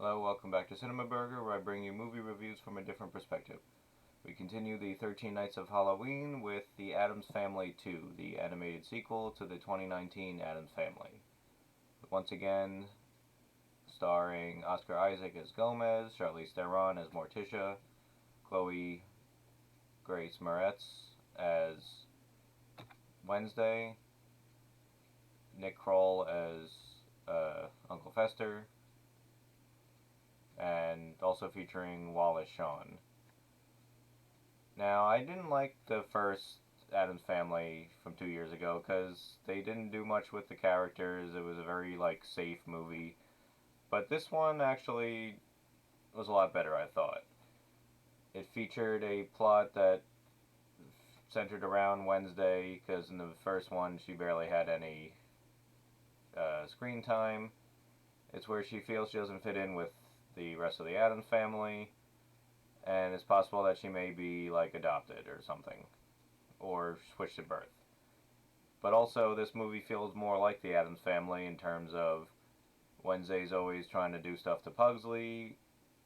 Hello, welcome back to CinemaBurger, where I bring you movie reviews from a different perspective. We continue the 13 Nights of Halloween with The Addams Family 2, the animated sequel to the 2019 Addams Family. Once again, starring Oscar Isaac as Gomez, Charlize Theron as Morticia, Chloe Grace Moretz as Wednesday, Nick Kroll as Uncle Fester, and also featuring Wallace Shawn. Now, I didn't like the first Addams Family from 2 years ago because they didn't do much with the characters. It was a very safe movie, but this one actually was a lot better, I thought. It featured a plot that centered around Wednesday because in the first one she barely had any screen time. It's where she feels she doesn't fit in with the rest of the Addams family, and it's possible that she may be adopted or something, or switched at birth. But also, this movie feels more like the Addams family in terms of Wednesday's always trying to do stuff to Pugsley.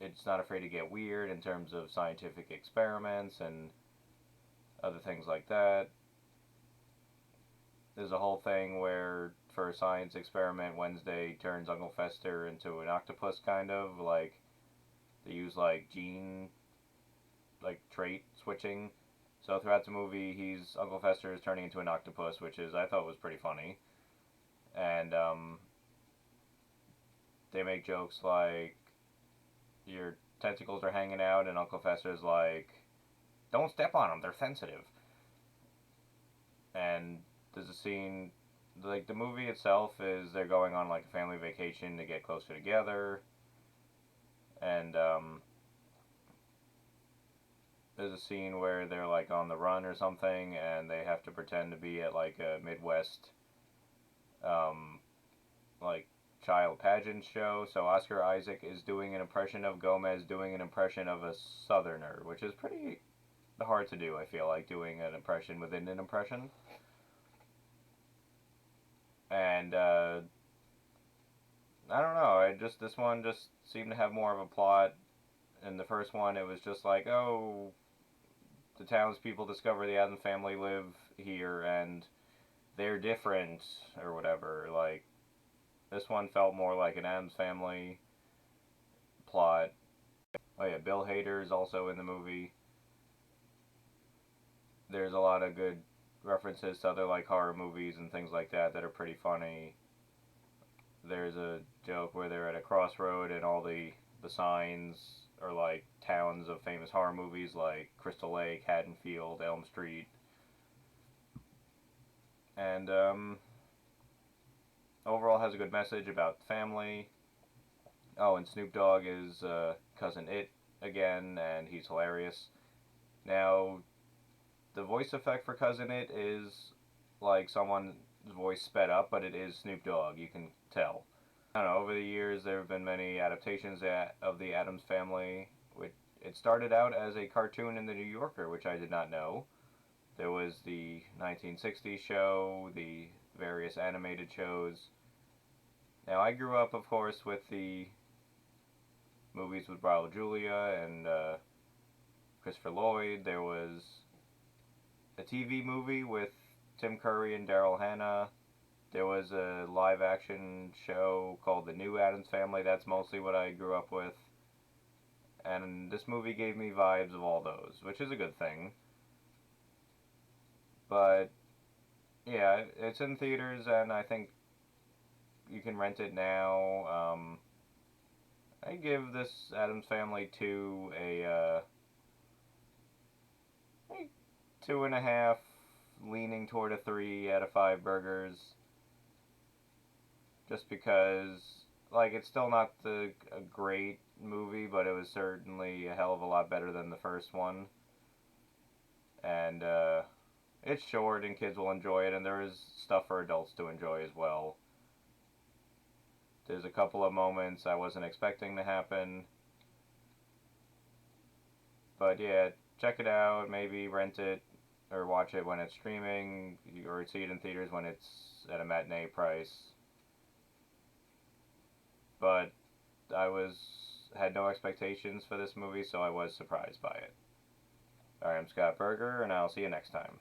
It's not afraid to get weird in terms of scientific experiments and other things like that. There's a whole thing where, for a science experiment, Wednesday turns Uncle Fester into an octopus, kind of. They use, gene, trait switching. So throughout the movie, Uncle Fester is turning into an octopus, which I thought was pretty funny. And, they make jokes like, your tentacles are hanging out, and Uncle Fester's like, don't step on them, they're sensitive. And there's a scene, the movie itself is they're going on a family vacation to get closer together, and there's a scene where they're on the run or something, and they have to pretend to be at a Midwest um, child pageant show. So Oscar Isaac is doing an impression of Gomez, doing an impression of a Southerner, which is pretty hard to do. I feel like doing an impression within an impression. And I don't know. This one just seemed to have more of a plot. In the first one, it was just oh, the townspeople discover the Addams family live here and they're different or whatever. This one felt more like an Addams family plot. Oh yeah, Bill Hader is also in the movie. There's a lot of good references to other horror movies and things like that that are pretty funny. There's a joke where they're at a crossroad and all the signs are towns of famous horror movies like Crystal Lake, Haddonfield, Elm Street. And overall has a good message about family. Oh, and Snoop Dogg is Cousin It again, and he's hilarious. Now, the voice effect for Cousin It is someone's voice sped up, but it is Snoop Dogg, you can tell. I don't know, over the years there have been many adaptations of the Addams Family. It started out as a cartoon in the New Yorker, which I did not know. There was the 1960s show, the various animated shows. Now, I grew up, of course, with the movies with Raul Julia and Christopher Lloyd. There was a TV movie with Tim Curry and Daryl Hannah. There was a live-action show called The New Addams Family. That's mostly what I grew up with. And this movie gave me vibes of all those, which is a good thing. But, yeah, it's in theaters, and I think you can rent it now. I give this Addams Family 2 a 2.5, leaning toward a 3 out of 5 burgers. Just because, it's still not a great movie, but it was certainly a hell of a lot better than the first one. And it's short and kids will enjoy it, and there is stuff for adults to enjoy as well. There's a couple of moments I wasn't expecting to happen. But yeah, check it out, maybe rent it or watch it when it's streaming, or see it in theaters when it's at a matinee price. But I had no expectations for this movie, so I was surprised by it. Alright, I'm Scott Berger, and I'll see you next time.